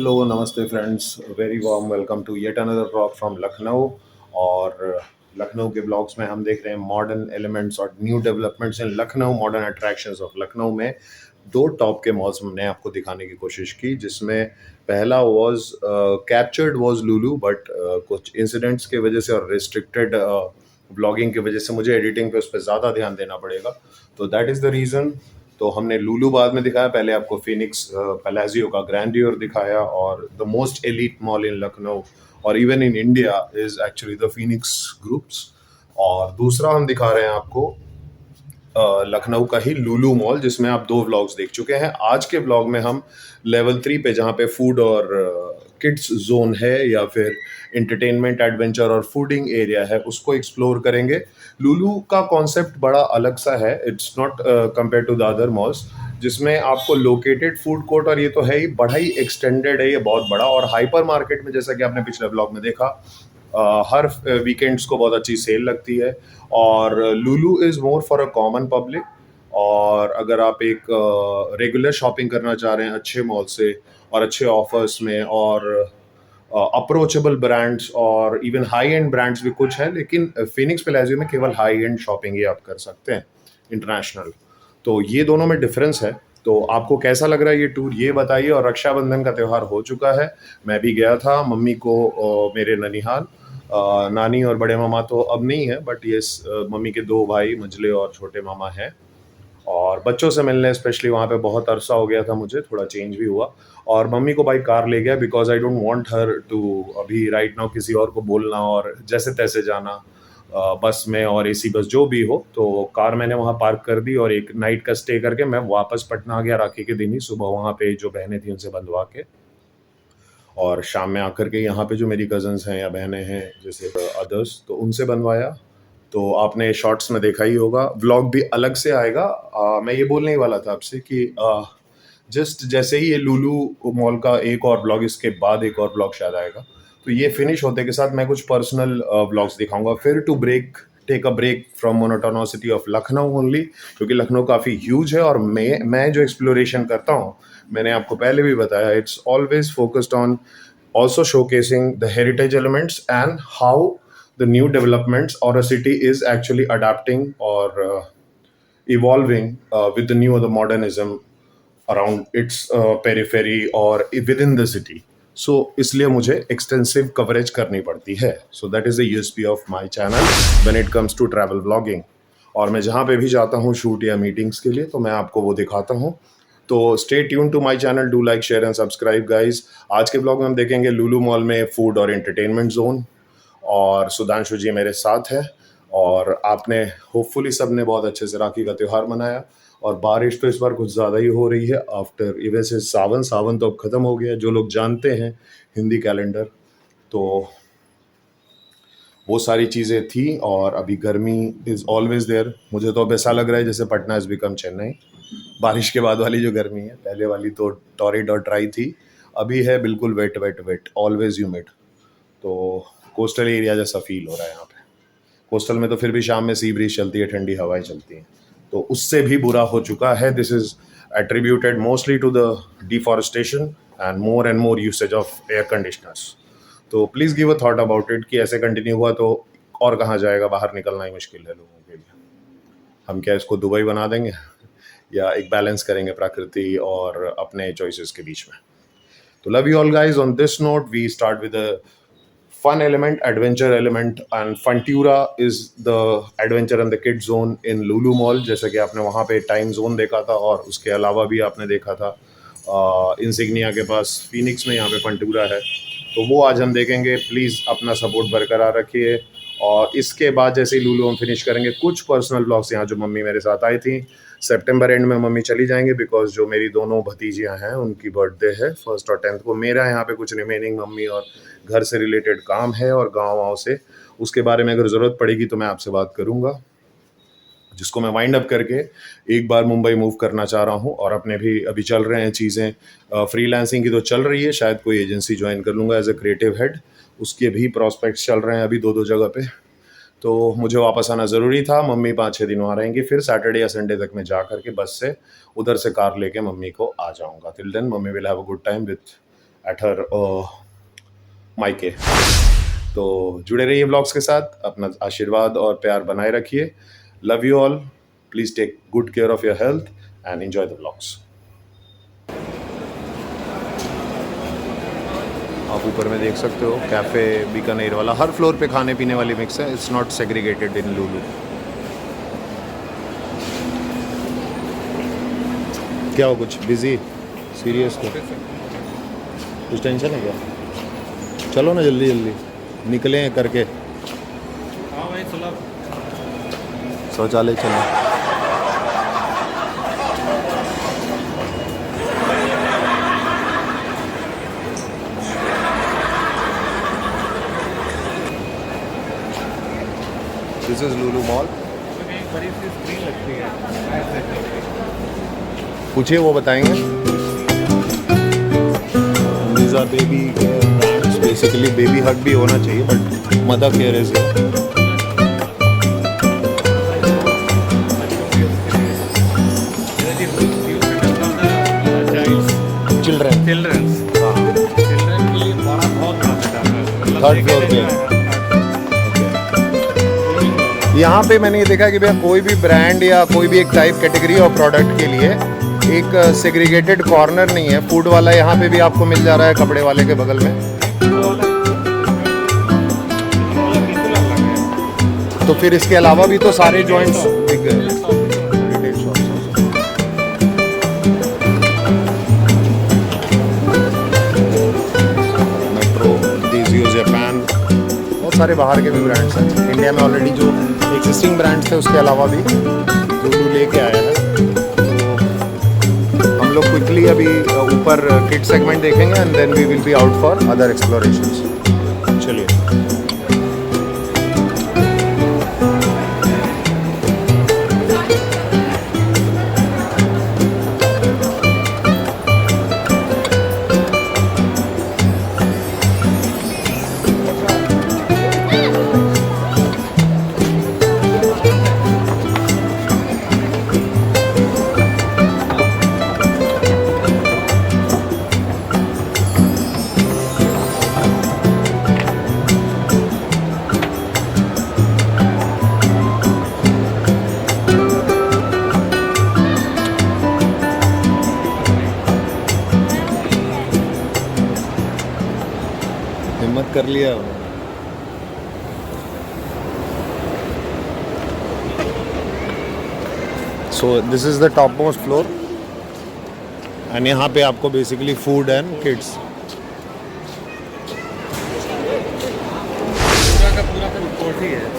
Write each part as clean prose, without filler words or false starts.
Hello नमस्ते friends, very warm welcome to yet another vlog from Lucknow. और लखनऊ के blogs में हम देख रहे हैं मॉडर्न एलिमेंट्स और new developments in Lucknow, modern attractions of Lucknow में दो टॉप के मॉल्स हमने आपको दिखाने की कोशिश की, जिसमें पहला was captured was Lulu, but कुछ इंसिडेंट्स के वजह से और रिस्ट्रिक्टेड ब्लॉगिंग की वजह से मुझे एडिटिंग पे उस पर ज़्यादा ध्यान देना पड़ेगा, तो दैट इज़ द रीज़न। तो हमने लुलु बाद में दिखाया, पहले आपको फिनिक्स पैलेजियो का ग्रैंडियर दिखाया, और the most elite mall in Lucknow और even in India is actually the Phoenix groups. और दूसरा हम दिखा रहे हैं आपको लखनऊ का ही लुलु मॉल, जिसमें आप दो व्लॉग्स देख चुके हैं। आज के व्लॉग में हम लेवल 3 पे, जहाँ पे फूड और किड्स जोन है या फिर इंटरटेनमेंट एडवेंचर और फूडिंग एरिया है, उसको एक्सप्लोर करेंगे। लुलु का कॉन्सेप्ट बड़ा अलग सा है, it's not compare to the other malls, जिसमें आपको लोकेटेड फूड कोर्ट, और ये तो है ही, बड़ा ही एक्सटेंडेड है ये, बहुत बड़ा। और हाइपर मार्केट में, जैसा कि आपने पिछले ब्लॉग में देखा, हर वीकेंड्स को बहुत अच्छी सेल लगती है। और Lulu is more for a common public. और अगर आप एक रेगुलर शॉपिंग करना चाह रहे हैं अच्छे मॉल से और अच्छे ऑफर्स में, और अप्रोचेबल ब्रांड्स और इवन हाई एंड ब्रांड्स भी कुछ है, लेकिन फिनिक्स पैलेजियो में केवल हाई एंड शॉपिंग ही आप कर सकते हैं, इंटरनेशनल। तो ये दोनों में डिफरेंस है। तो आपको कैसा लग रहा है ये टूर, ये बताइए। और रक्षाबंधन का त्यौहार हो चुका है, मैं भी गया था मम्मी को मेरे ननिहाल। नानी और बड़े मामा तो अब नहीं है, बट ये मम्मी के दो भाई, मंझले और छोटे मामा हैं। और बच्चों से मिलने स्पेशली वहाँ पे बहुत अरसा हो गया था, मुझे थोड़ा चेंज भी हुआ। और मम्मी को भाई कार ले गया, because I don't want her to अभी राइट नाउ किसी और को बोलना और जैसे तैसे जाना बस में और एसी बस जो भी हो। तो कार मैंने वहाँ पार्क कर दी और एक नाइट का स्टे करके मैं वापस पटना आ गया, राखी के दिन ही सुबह वहाँ पे जो बहनें थी उनसे बंधवा के, और शाम में आकर के यहाँ पे जो मेरी कज़न्स हैं या बहनें हैं जैसे अदर्स, तो उनसे बनवाया। तो आपने शॉर्ट्स में देखा ही होगा, व्लॉग भी अलग से आएगा। मैं ये बोलने ही वाला था आपसे कि जस्ट जैसे ही ये लुलु मॉल का एक और ब्लॉग, इसके बाद एक और ब्लॉग शायद आएगा, तो ये फिनिश होते के साथ मैं कुछ पर्सनल ब्लॉग्स दिखाऊंगा, फिर to take a break from monotonosity of Lucknow only, क्योंकि लखनऊ काफ़ी ह्यूज है। और मैं जो एक्सप्लोरेशन करता हूँ, मैंने आपको पहले भी बताया, it's always focused on also showcasing the heritage elements and how the new developments or a city is actually adapting or evolving with the new or the modernism around its periphery or within the city. So इसलिए मुझे extensive coverage करनी पड़ती है. So that is the USP of my channel when it comes to travel vlogging. और मैं जहाँ पे भी जाता हूँ शूट या मीटिंग्स के लिए, तो मैं आपको वो दिखाता हूँ। तो stay tune to my channel, do like share and subscribe guys. आज के ब्लॉग में हम देखेंगे लुलु मॉल में फूड और एंटरटेनमेंट जोन, और सुधांशु जी मेरे साथ है। और आपने होपफुली सब ने बहुत अच्छे से राखी का त्यौहार मनाया। और बारिश तो इस बार कुछ ज़्यादा ही हो रही है आफ्टर, वैसे सावन तो अब ख़त्म हो गया, जो लोग जानते हैं हिंदी कैलेंडर, तो वो सारी चीज़ें थी। और अभी गर्मी इज़ ऑलवेज देयर। मुझे तो अब ऐसा लग रहा है जैसे पटना इज़ बिकम चेन्नई। बारिश के बाद वाली जो गर्मी है, पहले वाली तो टॉरिड और ड्राई थी, अभी है बिल्कुल wet wet wet, always humid. तो कोस्टल एरिया जैसा फील हो रहा है यहाँ पे। कोस्टल में तो फिर भी शाम में सी ब्रीज चलती है, ठंडी हवाएं चलती हैं, तो उससे भी बुरा हो चुका है। This is attributed mostly to the deforestation and more usage of air conditioners. तो please give a thought about it कि ऐसे कंटिन्यू हुआ तो और कहाँ जाएगा, बाहर निकलना ही मुश्किल है लोगों के लिए। हम क्या इसको दुबई बना देंगे या एक बैलेंस करेंगे प्रकृति और अपने चॉइसेस के बीच में। तो love you all guys. On this note we start with a fun element, adventure element, and Funtura is the adventure and the kid zone in Lulu Mall, जैसा कि आपने वहाँ पे टाइम जोन देखा था, और उसके अलावा भी आपने देखा था इंसिग्निया के पास फिनिक्स में यहाँ पे फंटूरा है। तो वो आज हम देखेंगे। प्लीज़ अपना सपोर्ट बरकरार रखिए। और इसके बाद जैसे ही लुलु हम फिनिश करेंगे, कुछ पर्सनल ब्लॉग्स यहाँ जो मम्मी मेरे साथ आई थी। सितंबर एंड में मम्मी चली जाएंगे, बिकॉज जो मेरी दोनों भतीजियाँ हैं उनकी बर्थडे है 1 और 10 को। मेरा यहाँ पे कुछ रिमेनिंग मम्मी और घर से रिलेटेड काम है और गाँव से, उसके बारे में अगर ज़रूरत पड़ेगी तो मैं आपसे बात करूँगा, जिसको मैं वाइंड अप करके एक बार मुंबई मूव करना चाह रहा हूँ। और अपने भी अभी चल रहे हैं चीज़ें, फ्रीलांसिंग की तो चल रही है, शायद कोई एजेंसी ज्वाइन कर लूँगा एज अ क्रिएटिव हेड, उसके भी प्रॉस्पेक्ट्स चल रहे हैं अभी 2 जगह पे। तो मुझे वापस आना ज़रूरी था। मम्मी 5-6 दिन वहाँ रहेंगी, फिर सैटरडे या संडे तक मैं जा करके बस से उधर से कार लेके मम्मी को आ जाऊँगा। Till then mummy will have a good time with at her मायके। तो जुड़े रहिए व्लॉग्स के साथ, अपना आशीर्वाद और प्यार बनाए रखिए। Love you all, please take good care of your health and enjoy the vlogs. आप ऊपर में देख सकते हो कैफ़े बीकानेर वाला, हर फ्लोर पे खाने पीने वाली मिक्स है, इट्स नॉट सेग्रीगेटेड इन लुलु। क्या हो, कुछ बिजी सीरियस को कुछ टेंशन है क्या? चलो ना जल्दी जल्दी निकले करके। हाँ भाई चलो। शौचालय चलो। This is Lulu mall. एक बड़ी सी स्क्रीन लगती है, पूछिए, वो बताएंगे। These are baby brands, basically baby hug भी होना चाहिए, but mother care is here. Children children के लिए बड़ा बहुत बड़ा सेटअप है। थर्ड फ्लोर पे। यहाँ पे मैंने ये देखा कि भैया कोई भी ब्रांड या कोई भी एक टाइप कैटेगरी और प्रोडक्ट के लिए एक सेग्रीगेटेड कॉर्नर नहीं है। फूड वाला यहाँ पे भी आपको मिल जा रहा है, कपड़े वाले के बगल में। तो फिर इसके अलावा भी तो सारे जॉइंट्स दिख गए। मेट्रो, डीजीओ, जापान, बहुत सारे बाहर के भी ब्रांड्स हैं। इंडिया में ऑलरेडी जो एग्जिस्टिंग ब्रांड्स थे उसके अलावा भी लुलु लेके आया है। हम लोग क्विकली अभी ऊपर किड सेगमेंट देखेंगे and then we will be out for other explorations. चलिए। हिम्मत कर लिया। So this is the top most floor and यहाँ पे आपको basically food and kids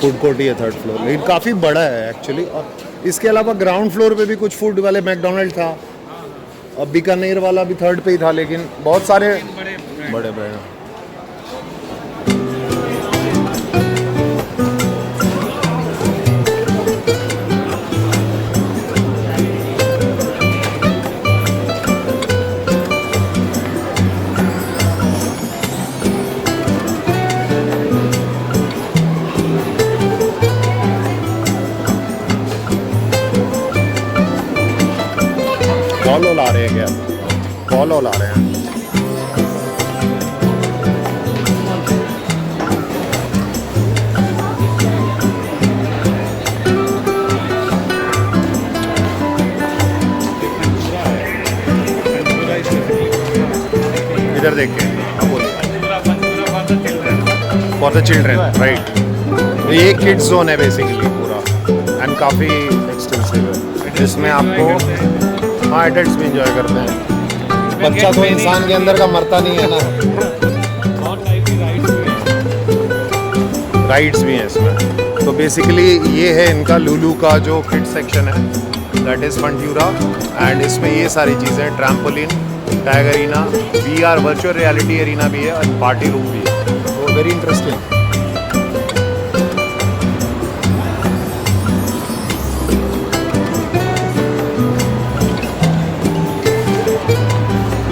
food court ही है थर्ड फ्लोर, लेकिन काफ़ी बड़ा है एक्चुअली। और इसके अलावा ग्राउंड फ्लोर पे भी कुछ फूड वाले, मैकडोनल्ड था, अब बीकानेर वाला भी थर्ड पे ही था, लेकिन बहुत सारे बड़े बड़े बॉल ला रहे हैं क्या? बॉल ला रहे हैं। इधर देखिए, फॉर द चिल्ड्रेन, राइट। ये किड्स जोन है बेसिकली पूरा एंड काफ़ी एक्सटेंसिव है, जिसमें आपको हाँ एडल्ट्स भी इंजॉय करते हैं। बच्चा तो इंसान के अंदर का मरता नहीं है ना। राइड्स भी हैं इसमें। तो बेसिकली ये है इनका लुलु का जो किड सेक्शन है, दैट इज़ फंट्यूरा। एंड इसमें ये सारी चीज़ें, trampoline, tag arena, VR virtual reality arena भी है और पार्टी रूम भी है। तो very interesting.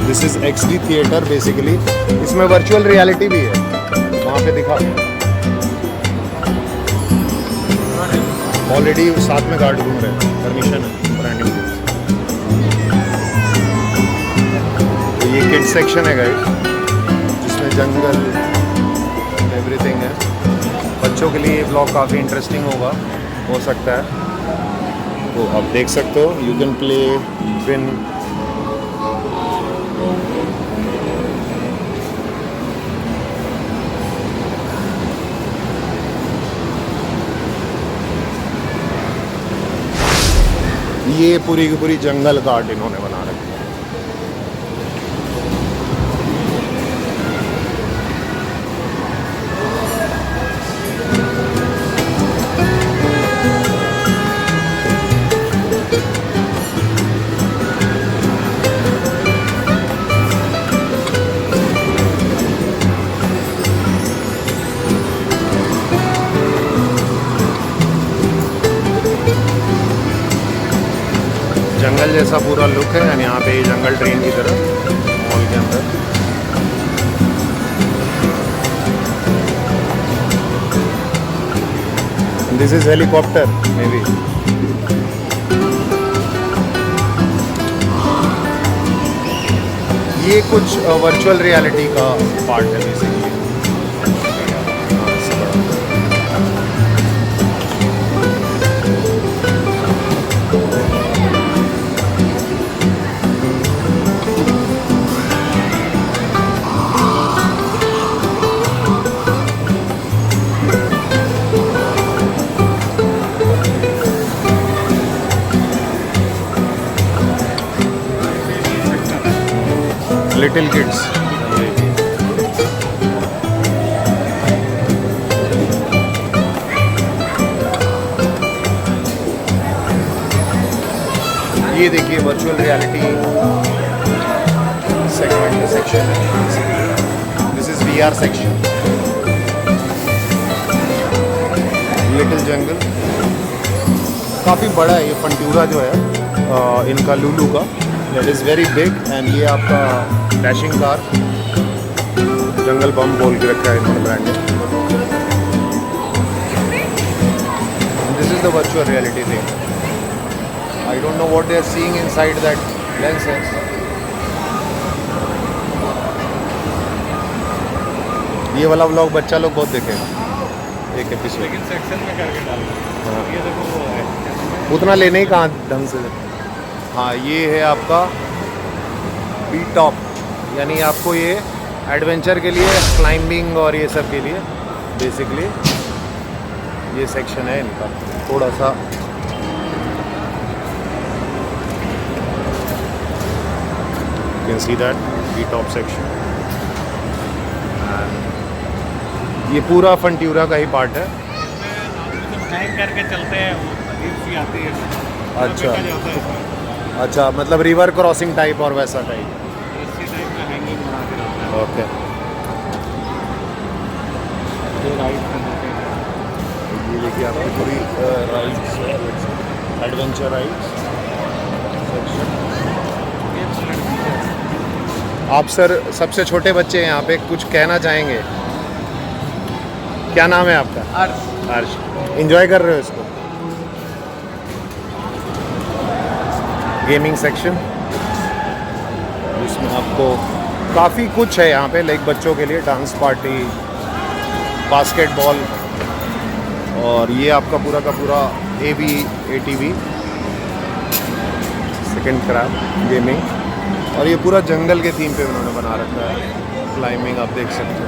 This is XD theatre basically. इसमें वर्चुअल रियलिटी भी है, वहाँ पे दिखा। ऑलरेडी साथ में गार्ड घूम रहे हैं, परमिशन है ब्रांडिंग। तो ये किड सेक्शन है गाइस। जंगल, एवरीथिंग है। बच्चों के लिए ये ब्लॉग काफ़ी इंटरेस्टिंग हो सकता है। तो आप देख सकते हो, यू कैन प्ले विन। ये पूरी की पूरी जंगल का आर्ट इन्होंने बना रखी है। जंगल जैसा पूरा लुक है, एंड यहाँ पे जंगल ट्रेन की तरह मॉल के अंदर। This is helicopter may be. ये कुछ वर्चुअल रियलिटी का पार्ट है बेसिकली। Little kids. ये देखिए वर्चुअल रियलिटी सेगमेंट सेक्शन है। This is VR section. Little jungle काफ़ी बड़ा है। ये फंट्यूरा जो है इनका लुलू का, that is very big. And ये आपका डैशिंग कार, जंगल बम बोल के रखा है इन्होंने branded. This is the virtual reality thing. I don't know what they are seeing inside that lens है। ये वाला व्लॉग बच्चा लोग बहुत देखेगा, एक एपिसोड। लेकिन सेक्शन में करके डालना। हाँ। ये देखो वो है, उतना लेने ही कहाँ ढंग से। हाँ, ये है आपका बी टॉप, यानी आपको ये एडवेंचर के लिए, क्लाइंबिंग और ये सब के लिए बेसिकली ये सेक्शन है इनका। थोड़ा सा you can see that B top section. ये पूरा फंट्यूरा का ही पार्ट है। हैंग करके चलते हैं, वो अजीब सी आती है। अच्छा। देखा जाता है इसमें। अच्छा, मतलब रिवर क्रॉसिंग टाइप और वैसा टाइप। इसी टाइप का हैंगिंग बना के रखता है। ओके। ये राइड करने के ये देखिए आपकी पूरी राइड्स, एडवेंचर राइड्स सेक्शन। आप सर सबसे छोटे बच्चे हैं यहाँ पे, कुछ कहना चाहेंगे? क्या नाम है आपका? हर्ष। एंजॉय कर रहे हो इसको? गेमिंग सेक्शन, इसमें आपको काफ़ी कुछ है यहाँ पे, लाइक बच्चों के लिए डांस पार्टी, बास्केटबॉल, और ये आपका पूरा का पूरा ATV सेकंड क्रैब गेमिंग। और ये पूरा जंगल के थीम पे उन्होंने बना रखा है। क्लाइंबिंग आप देख सकते हो।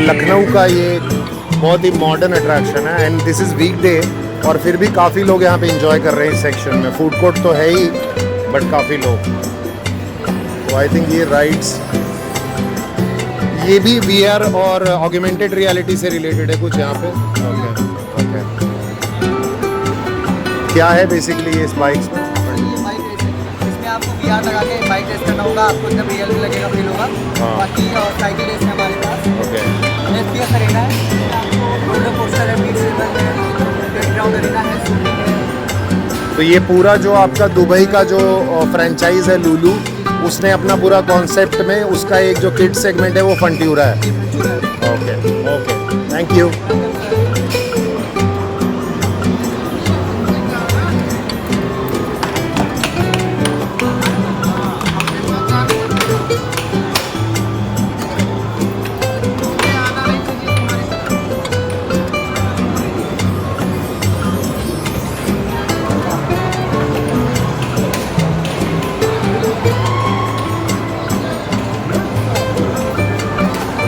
लखनऊ का ये बहुत ही मॉडर्न अट्रैक्शन है, एंड दिस इज़ वीकडे, और फिर भी काफ़ी लोग यहाँ पे एंजॉय कर रहे हैं इस सेक्शन में। फूड कोर्ट तो है ही, बट काफ़ी लोग। तो आई थिंक ये राइड्स, ये भी VR और ऑगमेंटेड रियलिटी से रिलेटेड है कुछ यहाँ पे। Okay okay. क्या है बेसिकली ये इस बाइक्स में? ये बाइक रेस है, इसमें आपको VR लगा के बाइक रेस करना होगा, आपको एकदम रियल भी लगेगा, फील होगा। हाँ। बाकी और साइकिल रेस है हमारे पास, ओके। FPS अरेना है, रोलर कोस्टर है, बीच रिवर है, बैकग्राउंड अरेना है, शूटिंग है। तो ये पूरा जो आपका दुबई का जो फ्रेंचाइज है लुलू, उसने अपना पूरा कॉन्सेप्ट में उसका एक जो किड सेगमेंट है वो फंट्यूरा है। Okay okay, thank you.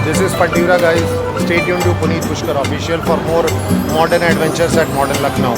This is Fantira, guys. Stay tuned to Puneet Pushkar Official for more modern adventures at Modern Lucknow.